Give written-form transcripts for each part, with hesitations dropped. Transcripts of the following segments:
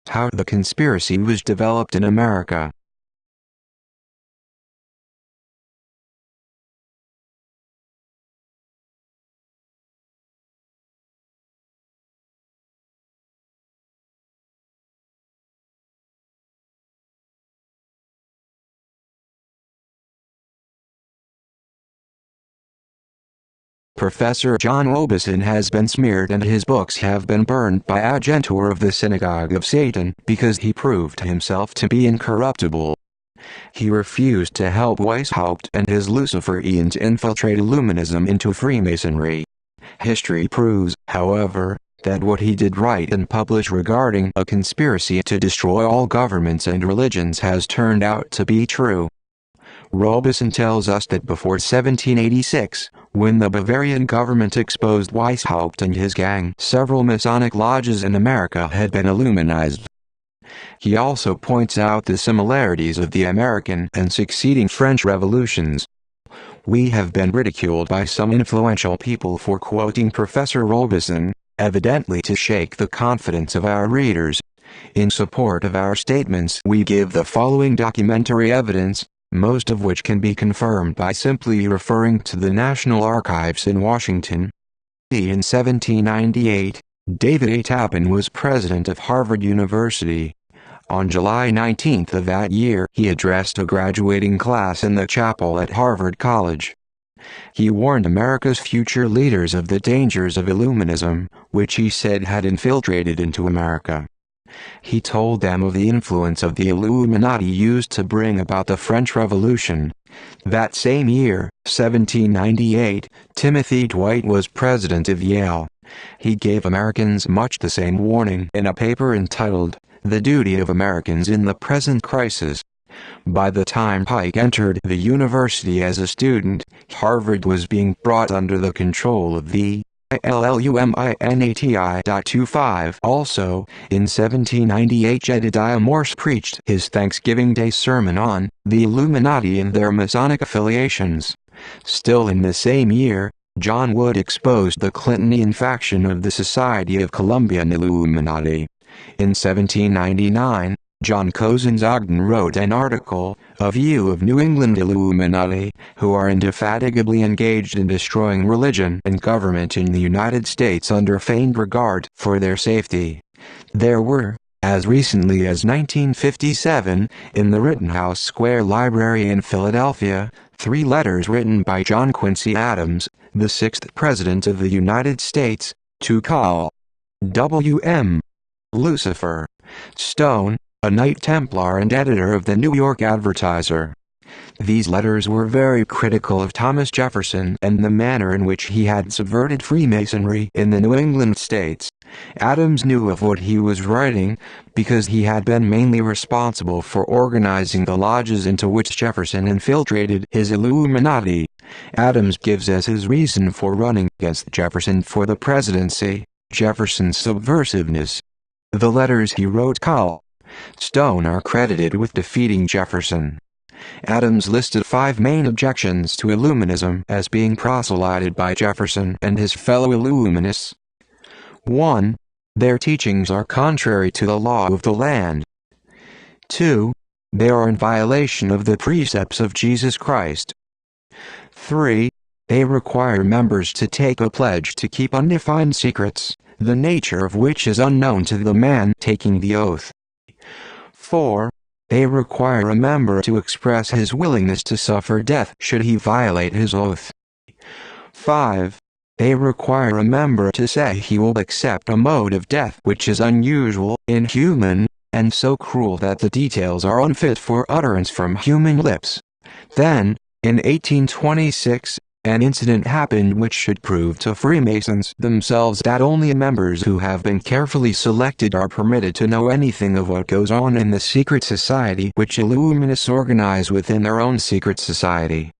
How the conspiracy was developed in America. Professor John Robison has been smeared and his books have been burned by Agentor of the Synagogue of Satan because he proved himself to be incorruptible. He refused to help Weishaupt and his Luciferians infiltrate Illuminism into Freemasonry. History proves, however, that what he did write and publish regarding a conspiracy to destroy all governments and religions has turned out to be true. Robison tells us that before 1786, when the Bavarian government exposed Weishaupt and his gang, several Masonic lodges in America had been Illuminized. He also points out the similarities of the American and succeeding French revolutions. We have been ridiculed by some influential people for quoting Professor Robison, evidently to shake the confidence of our readers. In support of our statements, we give the following documentary evidence, most of which can be confirmed by simply referring to the National Archives in Washington. In 1798, David A. Tappan was president of Harvard University. On July 19 of that year, he addressed a graduating class in the chapel at Harvard College. He warned America's future leaders of the dangers of Illuminism, which he said had infiltrated into America. He told them of the influence of the Illuminati used to bring about the French Revolution. That same year, 1798, Timothy Dwight was president of Yale. He gave Americans much the same warning in a paper entitled, "The Duty of Americans in the Present Crisis." By the time Pike entered the university as a student, Harvard was being brought under the control of the Illuminati.25. Also, in 1798 Jedediah Morse preached his Thanksgiving Day sermon on the Illuminati and their Masonic affiliations. Still in the same year, John Wood exposed the Clintonian faction of the Society of Columbian Illuminati. In 1799, John Cousins Ogden wrote an article, "A View of New England Illuminati, who are indefatigably engaged in destroying religion and government in the United States under feigned regard for their safety." There were, as recently as 1957, in the Rittenhouse Square Library in Philadelphia, 3 letters written by John Quincy Adams, the 6th President of the United States, to Carl W.M. Lucifer Stone, a Knight Templar and editor of the New York Advertiser. These letters were very critical of Thomas Jefferson and the manner in which he had subverted Freemasonry in the New England states. Adams knew of what he was writing, because he had been mainly responsible for organizing the lodges into which Jefferson infiltrated his Illuminati. Adams gives as his reason for running against Jefferson for the presidency, Jefferson's subversiveness. The letters he wrote Carl Stone are credited with defeating Jefferson. Adams listed 5 main objections to Illuminism as being proselyted by Jefferson and his fellow Illuminists. 1. Their teachings are contrary to the law of the land. 2. They are in violation of the precepts of Jesus Christ. 3. They require members to take a pledge to keep undefined secrets, the nature of which is unknown to the man taking the oath. 4. They require a member to express his willingness to suffer death should he violate his oath. 5. They require a member to say he will accept a mode of death which is unusual, inhuman, and so cruel that the details are unfit for utterance from human lips. Then, in 1826, an incident happened which should prove to Freemasons themselves that only members who have been carefully selected are permitted to know anything of what goes on in the secret society which Illuminists organize within their own secret society.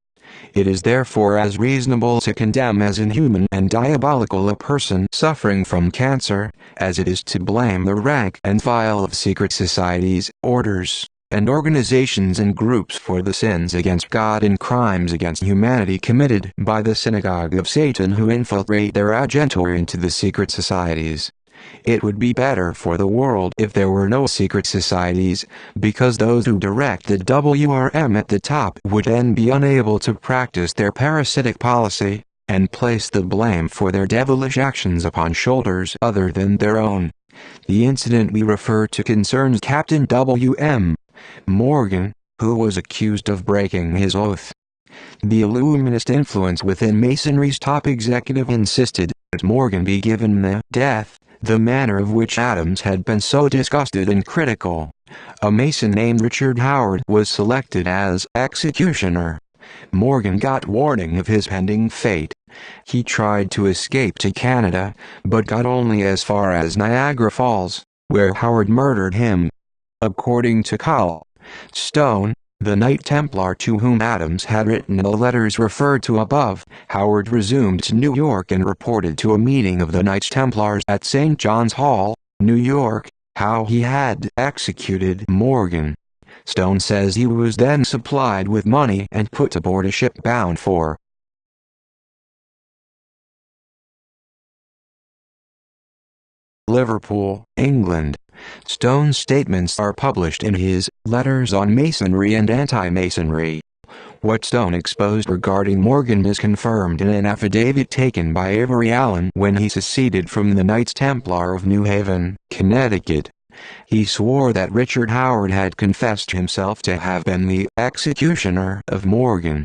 It is therefore as reasonable to condemn as inhuman and diabolical a person suffering from cancer, as it is to blame the rank and file of secret societies, orders, and organizations and groups for the sins against God and crimes against humanity committed by the synagogue of Satan who infiltrate their agentor into the secret societies. It would be better for the world if there were no secret societies, because those who direct the WRM at the top would then be unable to practice their parasitic policy, and place the blame for their devilish actions upon shoulders other than their own. The incident we refer to concerns Captain W.M. Morgan, who was accused of breaking his oath. The Illuminist influence within Masonry's top executive insisted that Morgan be given the death, the manner of which Adams had been so disgusted and critical. A Mason named Richard Howard was selected as executioner. Morgan got warning of his pending fate. He tried to escape to Canada, but got only as far as Niagara Falls, where Howard murdered him. According to Carl Stone, the Knight Templar to whom Adams had written the letters referred to above, Howard resumed to New York and reported to a meeting of the Knights Templars at St. John's Hall, New York, how he had executed Morgan. Stone says he was then supplied with money and put aboard a ship bound for Liverpool, England. Stone's statements are published in his Letters on Masonry and Anti-Masonry. What Stone exposed regarding Morgan is confirmed in an affidavit taken by Avery Allen when he seceded from the Knights Templar of New Haven, Connecticut. He swore that Richard Howard had confessed himself to have been the executioner of Morgan.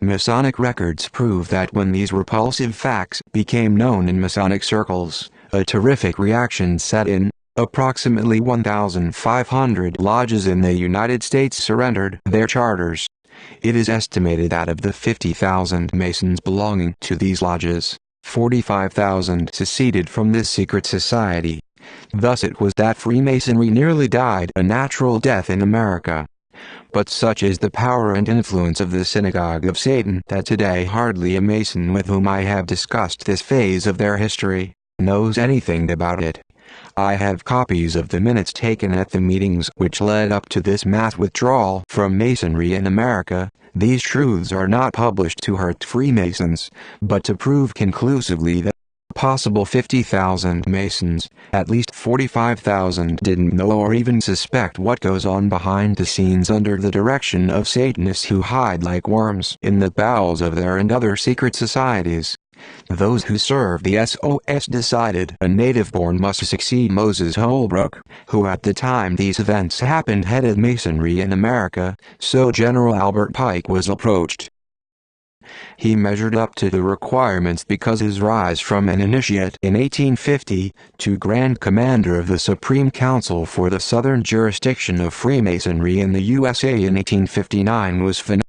Masonic records prove that when these repulsive facts became known in Masonic circles, a terrific reaction set in. Approximately 1,500 lodges in the United States surrendered their charters. It is estimated that of the 50,000 Masons belonging to these lodges, 45,000 seceded from this secret society. Thus it was that Freemasonry nearly died a natural death in America. But such is the power and influence of the Synagogue of Satan that today hardly a Mason with whom I have discussed this phase of their history knows anything about it. I have copies of the minutes taken at the meetings which led up to this mass withdrawal from Masonry in America. These truths are not published to hurt Freemasons, but to prove conclusively that possible 50,000 Masons, at least 45,000 didn't know or even suspect what goes on behind the scenes under the direction of Satanists who hide like worms in the bowels of their and other secret societies. Those who serve the SOS decided a native-born must succeed Moses Holbrook, who at the time these events happened headed Masonry in America, so General Albert Pike was approached. He measured up to the requirements because his rise from an initiate in 1850 to Grand Commander of the Supreme Council for the Southern Jurisdiction of Freemasonry in the USA in 1859 was phenomenal.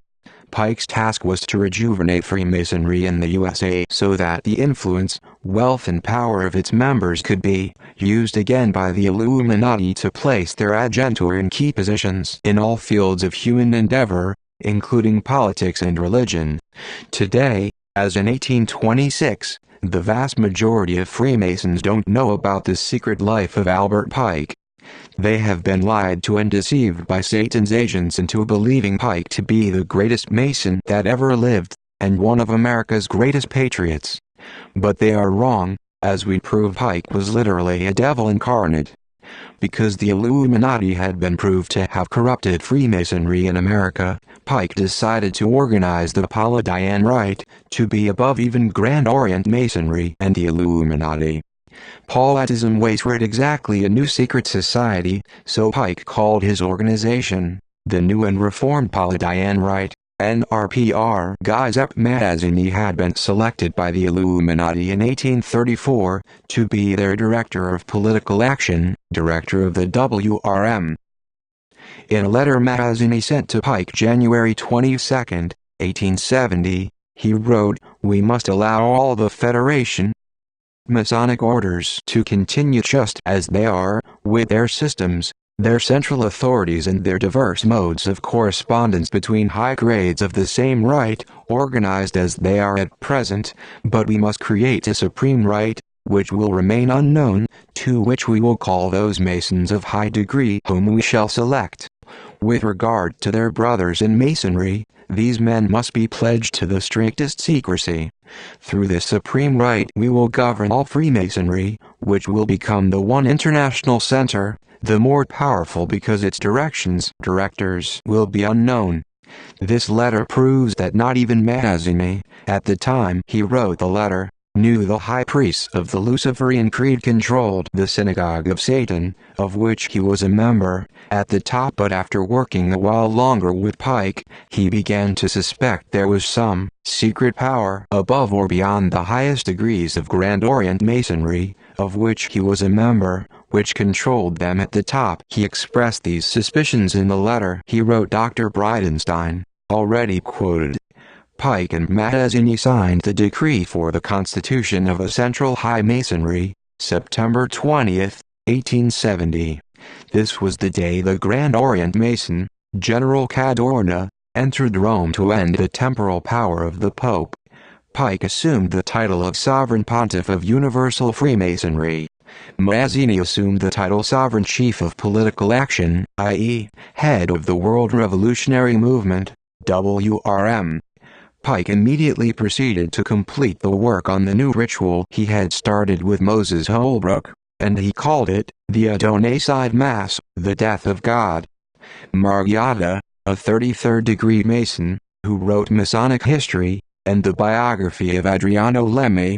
Pike's task was to rejuvenate Freemasonry in the USA so that the influence, wealth and power of its members could be used again by the Illuminati to place their agenda in key positions in all fields of human endeavor, including politics and religion. Today, as in 1826, the vast majority of Freemasons don't know about the secret life of Albert Pike. They have been lied to and deceived by Satan's agents into believing Pike to be the greatest Mason that ever lived, and one of America's greatest patriots. But they are wrong, as we prove Pike was literally a devil incarnate. Because the Illuminati had been proved to have corrupted Freemasonry in America, Pike decided to organize the Palladian Rite to be above even Grand Orient Masonry and the Illuminati. Palladism waited exactly a new secret society, so Pike called his organization the New and Reformed Palladian Rite, NRPR. Giuseppe Mazzini had been selected by the Illuminati in 1834 to be their director of political action, director of the WRM. In a letter Mazzini sent to Pike January 22, 1870, he wrote, "We must allow all the Federation Masonic orders to continue just as they are, with their systems, their central authorities and their diverse modes of correspondence between high grades of the same rite, organized as they are at present, but we must create a supreme rite, which will remain unknown, to which we will call those Masons of high degree whom we shall select. With regard to their brothers in Masonry, these men must be pledged to the strictest secrecy. Through this supreme rite we will govern all Freemasonry, which will become the one international center, the more powerful because its directors will be unknown. This letter proves that not even Mazzini, at the time he wrote the letter, knew the high priests of the Luciferian Creed controlled the Synagogue of Satan, of which he was a member, at the top. But after working a while longer with Pike, he began to suspect there was some secret power above or beyond the highest degrees of Grand Orient Masonry, of which he was a member, which controlled them at the top. He expressed these suspicions in the letter he wrote Dr. Bridenstine, already quoted. Pike and Mazzini signed the decree for the constitution of a central high masonry, September 20, 1870. This was the day the Grand Orient Mason, General Cadorna, entered Rome to end the temporal power of the Pope. Pike assumed the title of Sovereign Pontiff of Universal Freemasonry. Mazzini assumed the title Sovereign Chief of Political Action, i.e., Head of the World Revolutionary Movement, WRM. Pike immediately proceeded to complete the work on the new ritual he had started with Moses Holbrook, and he called it the Adonai-Side Mass, the Death of God. Margiotta, a 33rd degree Mason, who wrote Masonic history, and the biography of Adriano Lemmi,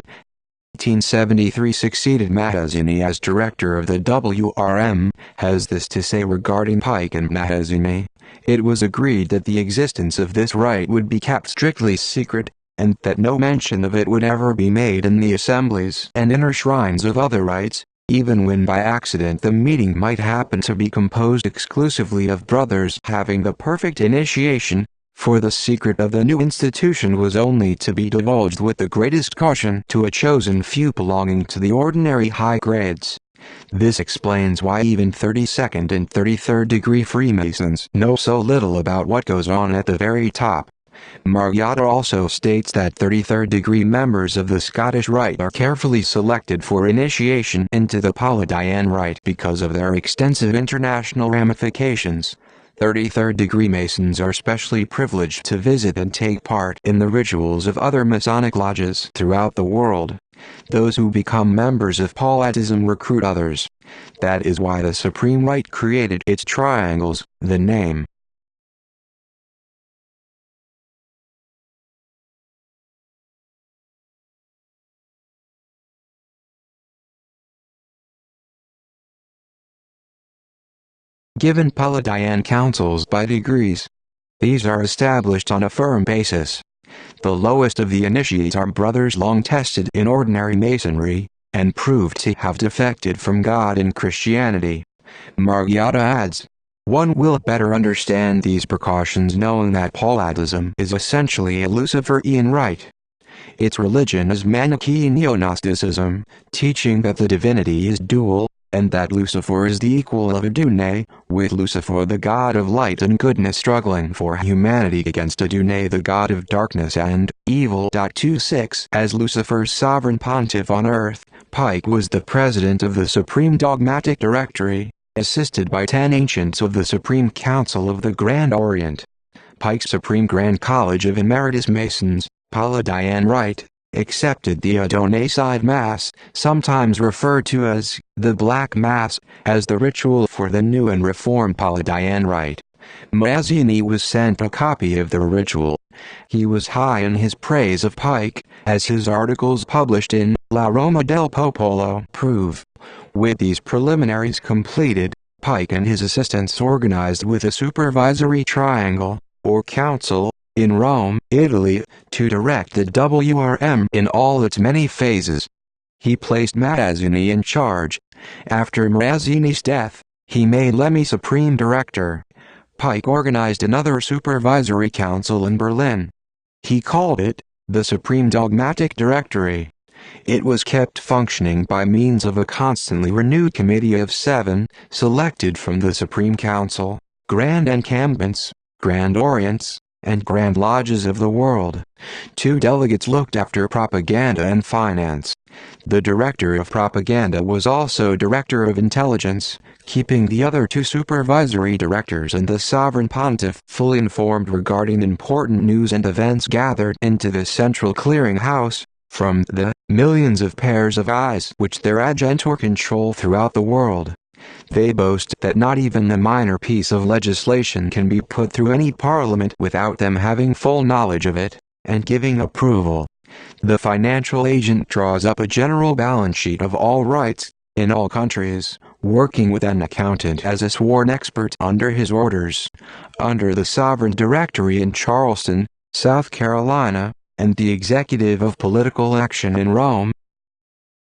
1873 succeeded Mazzini as director of the WRM, has this to say regarding Pike and Mazzini. It was agreed that the existence of this rite would be kept strictly secret, and that no mention of it would ever be made in the assemblies and inner shrines of other rites, even when by accident the meeting might happen to be composed exclusively of brothers having the perfect initiation, for the secret of the new institution was only to be divulged with the greatest caution to a chosen few belonging to the ordinary high grades. This explains why even 32nd and 33rd degree Freemasons know so little about what goes on at the very top. Margiotta also states that 33rd degree members of the Scottish Rite are carefully selected for initiation into the Palladian Rite because of their extensive international ramifications. 33rd degree Masons are specially privileged to visit and take part in the rituals of other Masonic lodges throughout the world. Those who become members of Palladism recruit others. That is why the Supreme Rite created its triangles, the name. Given Palladian councils by degrees. These are established on a firm basis. The lowest of the initiates are brothers long tested in ordinary Masonry, and proved to have defected from God in Christianity. Margiotta adds, one will better understand these precautions knowing that Palladism is essentially a Luciferian rite. Its religion is Manichaean Neo-Gnosticism, teaching that the divinity is dual, and that Lucifer is the equal of Adonai, with Lucifer the god of light and goodness struggling for humanity against Adonai the god of darkness and evil. 26 As Lucifer's sovereign pontiff on earth, Pike was the president of the Supreme Dogmatic Directory, assisted by 10 ancients of the Supreme Council of the Grand Orient. Pike's Supreme Grand College of Emeritus Masons, Palladian Rite, accepted the Adonai-Side Mass, sometimes referred to as the Black Mass, as the ritual for the new and reformed Palladian Rite. Mazzini was sent a copy of the ritual. He was high in his praise of Pike, as his articles published in La Roma del Popolo prove. With these preliminaries completed, Pike and his assistants organized with a supervisory triangle, or council, in Rome, Italy, to direct the WRM in all its many phases. He placed Mazzini in charge. After Mazzini's death, he made Lemmi Supreme Director. Pike organized another supervisory council in Berlin. He called it the Supreme Dogmatic Directory. It was kept functioning by means of a constantly renewed committee of 7, selected from the Supreme Council, Grand Encampments, Grand Orients, and Grand Lodges of the world. 2 delegates looked after propaganda and finance. The director of propaganda was also director of intelligence, keeping the other 2 supervisory directors and the sovereign pontiff fully informed regarding important news and events gathered into the central clearinghouse, from the millions of pairs of eyes which their agentor control throughout the world. They boast that not even a minor piece of legislation can be put through any parliament without them having full knowledge of it, and giving approval. The financial agent draws up a general balance sheet of all rights, in all countries, working with an accountant as a sworn expert under his orders. Under the Sovereign Directory in Charleston, South Carolina, and the Executive of Political Action in Rome,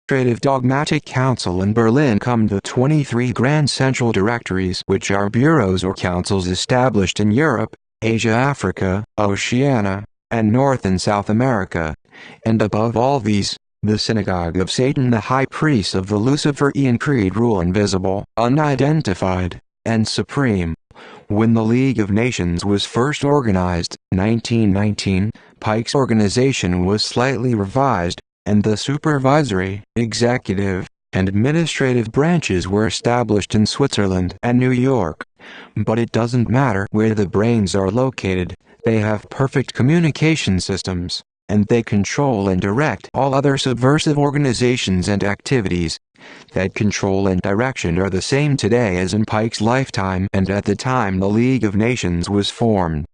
Administrative Dogmatic Council in Berlin come the 23 Grand Central Directories, which are bureaus or councils established in Europe, Asia, Africa, Oceania, and North and South America. And above all these, the Synagogue of Satan, the high priest of the Luciferian creed, rule invisible, unidentified, and supreme. When the League of Nations was first organized, 1919, Pike's organization was slightly revised, and the supervisory, executive, and administrative branches were established in Switzerland and New York. But it doesn't matter where the brains are located, they have perfect communication systems, and they control and direct all other subversive organizations and activities. That control and direction are the same today as in Pike's lifetime and at the time the League of Nations was formed.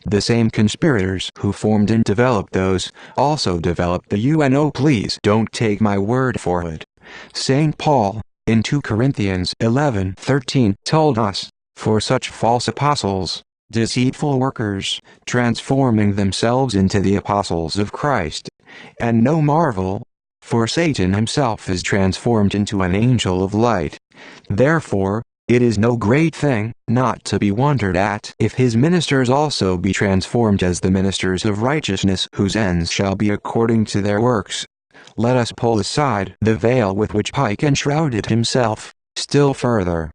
The same conspirators who formed and developed those also developed the UNO. Please don't take my word for it. St. Paul, in 2 Corinthians 11:13, told us, "For such false apostles, deceitful workers, transforming themselves into the apostles of Christ. And no marvel, for Satan himself is transformed into an angel of light. Therefore, it is no great thing, not to be wondered at, if his ministers also be transformed as the ministers of righteousness, whose ends shall be according to their works." Let us pull aside the veil with which Pike enshrouded himself, still further.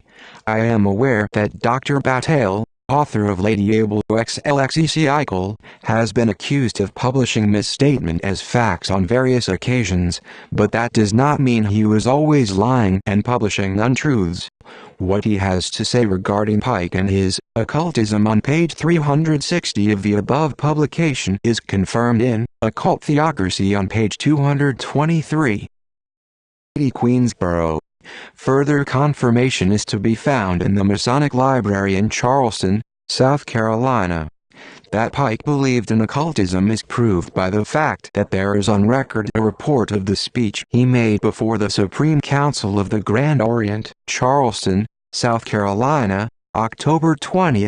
I am aware that Dr. Battelle, author of Lady Able XLXECICLE, has been accused of publishing misstatement as facts on various occasions, but that does not mean he was always lying and publishing untruths. What he has to say regarding Pike and his occultism on page 360 of the above publication is confirmed in Occult Theocracy on page 223. Queensboro. Further confirmation is to be found in the Masonic Library in Charleston, South Carolina. That Pike believed in occultism is proved by the fact that there is on record a report of the speech he made before the Supreme Council of the Grand Orient, Charleston, South Carolina, October 20,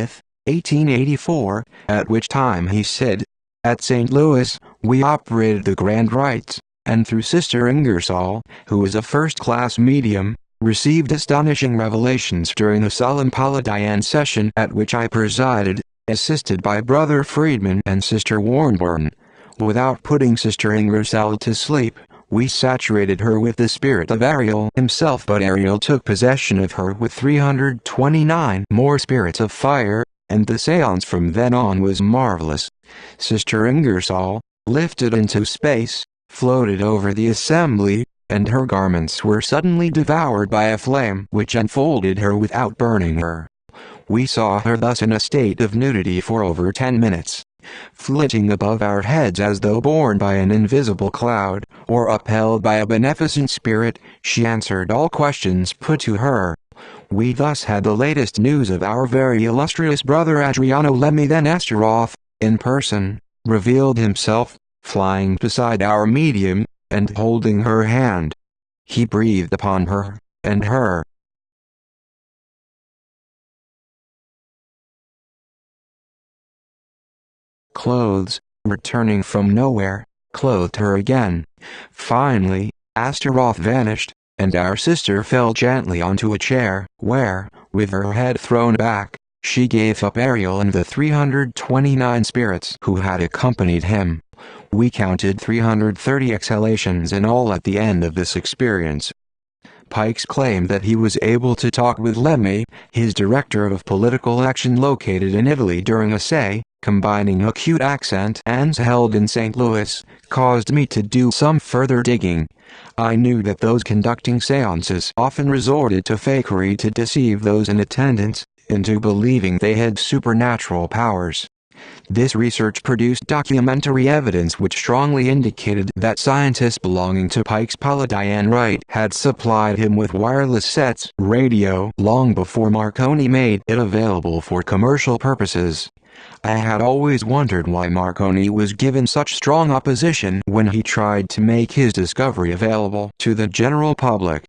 1884, at which time he said, "At St. Louis, we operated the grand rites, and through Sister Ingersoll, who is a first-class medium, received astonishing revelations during the solemn Paladian session at which I presided, assisted by Brother Friedman and Sister Warnborn. Without putting Sister Ingersoll to sleep, we saturated her with the spirit of Ariel himself, but Ariel took possession of her with 329 more spirits of fire, and the seance from then on was marvelous. Sister Ingersoll, lifted into space, floated over the assembly, and her garments were suddenly devoured by a flame which enfolded her without burning her. We saw her thus in a state of nudity for over 10 minutes. Flitting above our heads as though borne by an invisible cloud, or upheld by a beneficent spirit, she answered all questions put to her. We thus had the latest news of our very illustrious brother Adriano Lemmy. Then Astaroth, in person, revealed himself, flying beside our medium, and holding her hand. He breathed upon her, and her clothes, returning from nowhere, clothed her again. Finally, Astaroth vanished, and our sister fell gently onto a chair, where, with her head thrown back, she gave up Ariel and the 329 spirits who had accompanied him. We counted 330 exhalations in all at the end of this experience. Pike's claimed that he was able to talk with Lemmy, his director of political action located in Italy, during a say, combining acute accent and held in St. Louis, caused me to do some further digging. I knew that those conducting seances often resorted to fakery to deceive those in attendance into believing they had supernatural powers. This research produced documentary evidence which strongly indicated that scientists belonging to Pike's Paladin Right had supplied him with wireless sets radio long before Marconi made it available for commercial purposes. I had always wondered why Marconi was given such strong opposition when he tried to make his discovery available to the general public.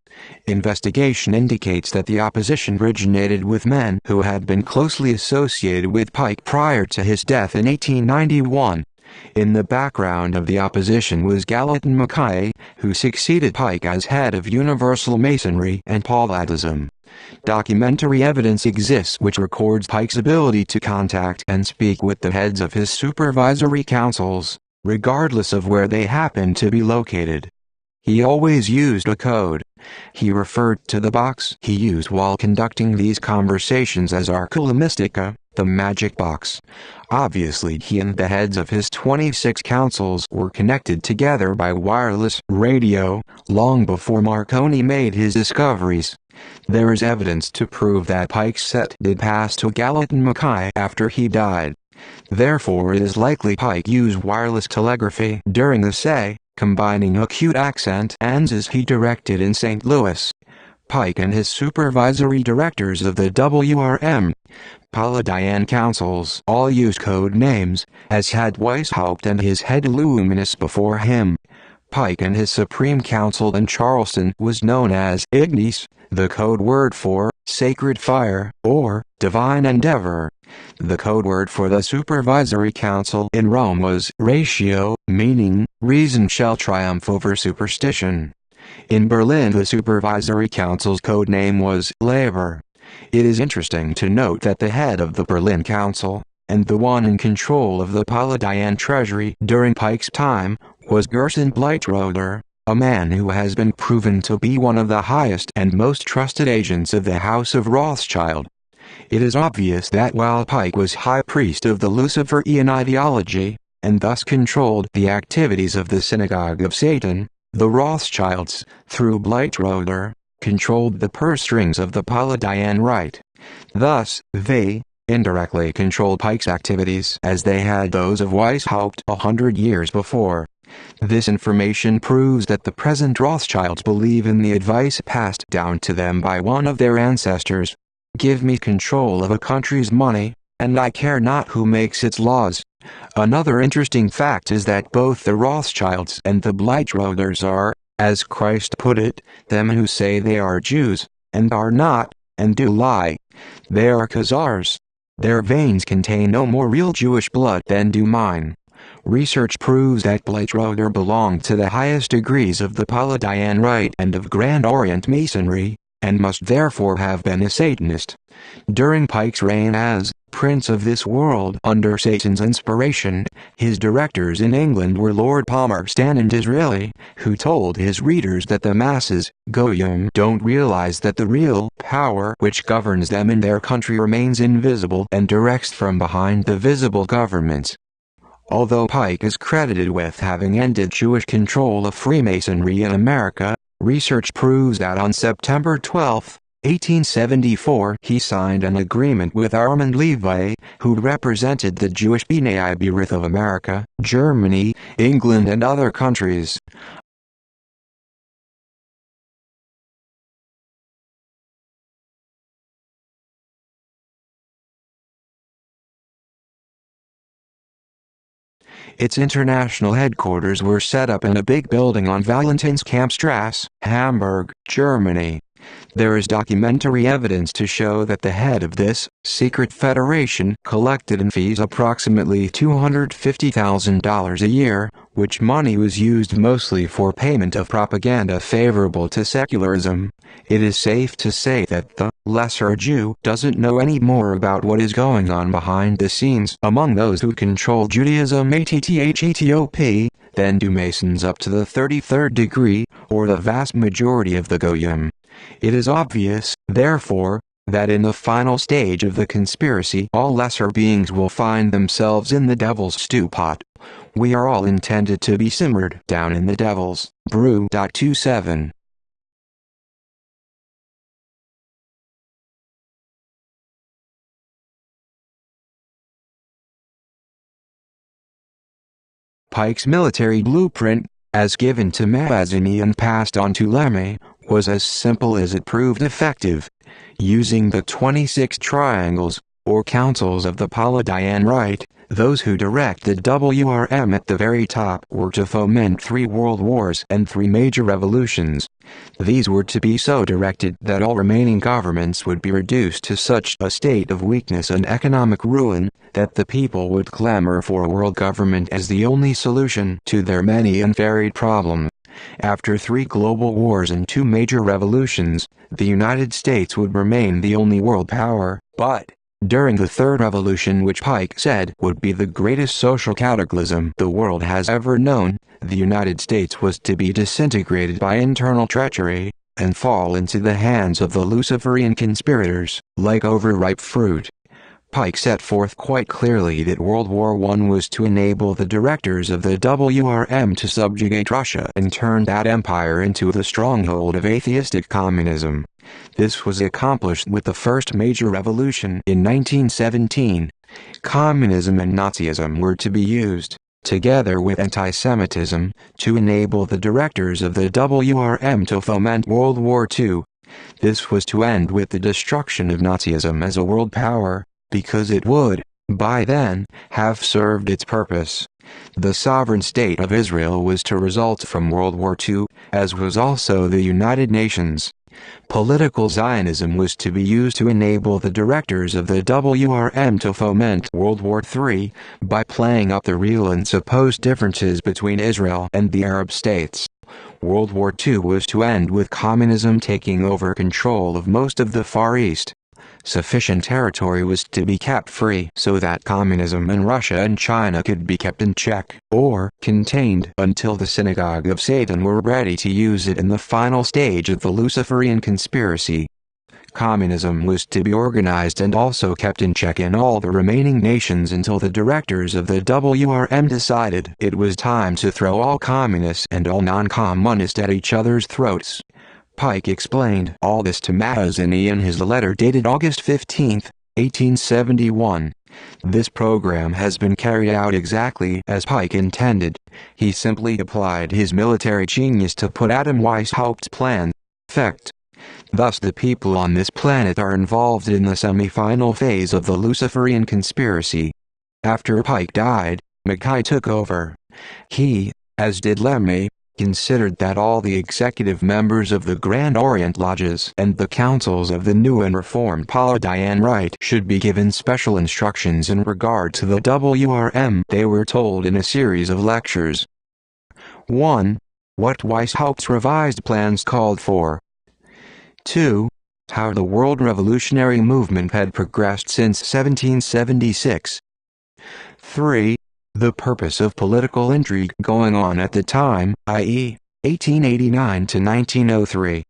Investigation indicates that the opposition originated with men who had been closely associated with Pike prior to his death in 1891. In the background of the opposition was Gallatin Mackay, who succeeded Pike as head of Universal Masonry and Pauladism. Documentary evidence exists which records Pike's ability to contact and speak with the heads of his supervisory councils, regardless of where they happened to be located. He always used a code. He referred to the box he used while conducting these conversations as Arcula Mystica, the magic box. Obviously he and the heads of his 26 councils were connected together by wireless radio long before Marconi made his discoveries. There is evidence to prove that Pike's set did pass to Gallatin Mackay after he died. Therefore it is likely Pike used wireless telegraphy during the say, combining acute accent ANSs he directed in St. Louis. Pike and his supervisory directors of the WRM Paladin councils all used code names, as had Weishaupt and his head Luminous before him. Pike and his Supreme Council in Charleston was known as Ignis, the code word for sacred fire or divine endeavor. The code word for the Supervisory Council in Rome was ratio, meaning reason shall triumph over superstition. In Berlin the Supervisory Council's code name was Labor. It is interesting to note that the head of the Berlin Council, and the one in control of the Paladin treasury during Pike's time, was Gerson Bleitroder, a man who has been proven to be one of the highest and most trusted agents of the House of Rothschild. It is obvious that while Pike was high priest of the Luciferian ideology, and thus controlled the activities of the Synagogue of Satan, the Rothschilds, through Bleitroder, controlled the purse strings of the Paladin Right. Thus, they indirectly controlled Pike's activities as they had those of Weishaupt 100 years before. This information proves that the present Rothschilds believe in the advice passed down to them by one of their ancestors. Give me control of a country's money, and I care not who makes its laws. Another interesting fact is that both the Rothschilds and the Bleitroders are, as Christ put it, them who say they are Jews, and are not, and do lie. They are Khazars. Their veins contain no more real Jewish blood than do mine. Research proves that Bleitroder belonged to the highest degrees of the Paladin Right and of Grand Orient Masonry, and must therefore have been a Satanist. During Pike's reign as Prince of this world under Satan's inspiration, his directors in England were Lord Palmerston and Disraeli, who told his readers that the masses, Goyim, don't realize that the real power which governs them in their country remains invisible and directs from behind the visible governments. Although Pike is credited with having ended Jewish control of Freemasonry in America, research proves that on September 12, 1874 he signed an agreement with Armand Levy, who represented the Jewish B'nai B'rith of America, Germany, England and other countries. Its international headquarters were set up in a big building on Valentinskampstrasse, Hamburg, Germany. There is documentary evidence to show that the head of this secret federation collected in fees approximately $250,000 a year, which money was used mostly for payment of propaganda favorable to secularism. It is safe to say that the lesser Jew doesn't know any more about what is going on behind the scenes among those who control Judaism ATTHETOP than do Masons up to the 33rd degree, or the vast majority of the Goyim. It is obvious, therefore, that in the final stage of the conspiracy all lesser beings will find themselves in the devil's stew pot. We are all intended to be simmered down in the devil's brew. 27. Pike's military blueprint, as given to Mazzini and passed on to Lemay, was as simple as it proved effective. Using the 26 triangles, or councils of the Paladian Rite, those who directed WRM at the very top were to foment 3 world wars and 3 major revolutions. These were to be so directed that all remaining governments would be reduced to such a state of weakness and economic ruin, that the people would clamor for a world government as the only solution to their many and varied problems. After 3 global wars and 2 major revolutions, the United States would remain the only world power, but during the Third Revolution, which Pike said would be the greatest social cataclysm the world has ever known, the United States was to be disintegrated by internal treachery, and fall into the hands of the Luciferian conspirators, like overripe fruit. Pike set forth quite clearly that World War I was to enable the directors of the WRM to subjugate Russia and turn that empire into the stronghold of atheistic communism. This was accomplished with the first major revolution in 1917. Communism and Nazism were to be used, together with anti-Semitism, to enable the directors of the WRM to foment World War II. This was to end with the destruction of Nazism as a world power, because it would, by then, have served its purpose. The sovereign state of Israel was to result from World War II, as was also the United Nations. Political Zionism was to be used to enable the directors of the WRM to foment World War III, by playing up the real and supposed differences between Israel and the Arab states. World War II was to end with communism taking over control of most of the Far East. Sufficient territory was to be kept free so that communism in Russia and China could be kept in check, or contained, until the Synagogue of Satan were ready to use it in the final stage of the Luciferian conspiracy. Communism was to be organized and also kept in check in all the remaining nations until the directors of the WRM decided it was time to throw all communists and all non-communists at each other's throats. Pike explained all this to Mazzini in his letter dated August 15, 1871. This program has been carried out exactly as Pike intended. He simply applied his military genius to put Adam Weishaupt's plan in effect. Thus the people on this planet are involved in the semi-final phase of the Luciferian conspiracy. After Pike died, Mackay took over. He, as did Lemay, considered that all the executive members of the Grand Orient Lodges and the councils of the new and reformed Paladian Rite should be given special instructions in regard to the WRM. They were told in a series of lectures. 1. What Weishaupt's revised plans called for. 2. How the world revolutionary movement had progressed since 1776. 3. The purpose of political intrigue going on at the time, i.e., 1889 to 1903.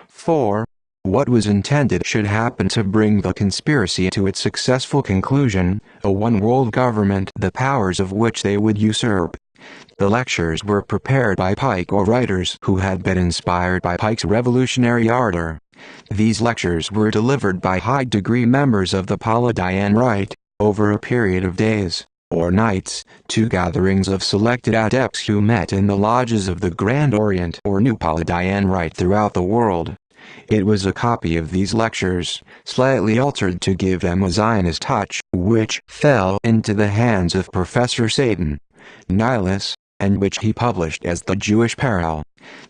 4. What was intended should happen to bring the conspiracy to its successful conclusion, a one-world government, the powers of which they would usurp. The lectures were prepared by Pike or writers who had been inspired by Pike's revolutionary ardor. These lectures were delivered by high-degree members of the Paladian Rite, over a period of days, or nights, to gatherings of selected adepts who met in the lodges of the Grand Orient or New Paladian Rite throughout the world. It was a copy of these lectures, slightly altered to give them a Zionist touch, which fell into the hands of Professor Satan, Nihilus, and which he published as the Jewish Peril.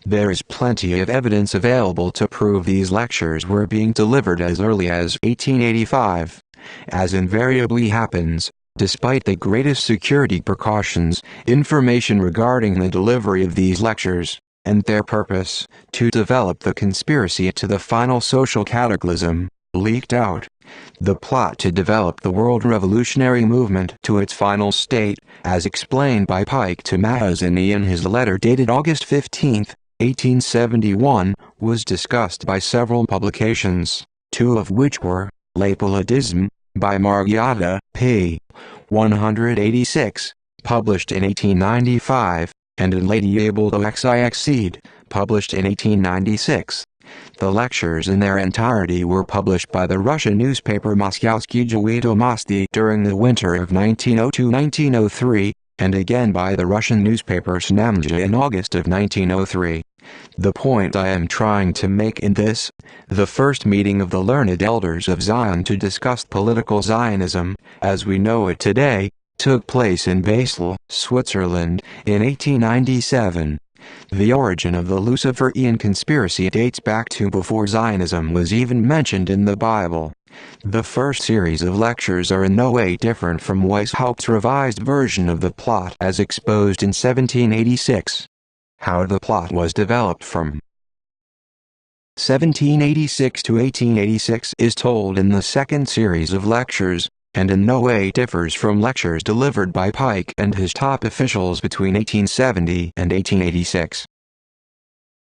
There is plenty of evidence available to prove these lectures were being delivered as early as 1885. As invariably happens, despite the greatest security precautions, information regarding the delivery of these lectures, and their purpose, to develop the conspiracy to the final social cataclysm, leaked out. The plot to develop the world revolutionary movement to its final state, as explained by Pike to Mazzini in his letter dated August 15, 1871, was discussed by several publications, 2 of which were Le Politisme, by Margiotta, p. 186, published in 1895, and in Lady Abel Xixed, published in 1896. The lectures in their entirety were published by the Russian newspaper Moskovsky Vedomosti during the winter of 1902-1903, and again by the Russian newspaper Snamja in August of 1903. The point I am trying to make in this, the first meeting of the learned elders of Zion to discuss political Zionism, as we know it today, took place in Basel, Switzerland, in 1897. The origin of the Luciferian conspiracy dates back to before Zionism was even mentioned in the Bible. The first series of lectures are in no way different from Weishaupt's revised version of the plot as exposed in 1786. How the plot was developed from 1786 to 1886 is told in the second series of lectures, and in no way differs from lectures delivered by Pike and his top officials between 1870 and 1886.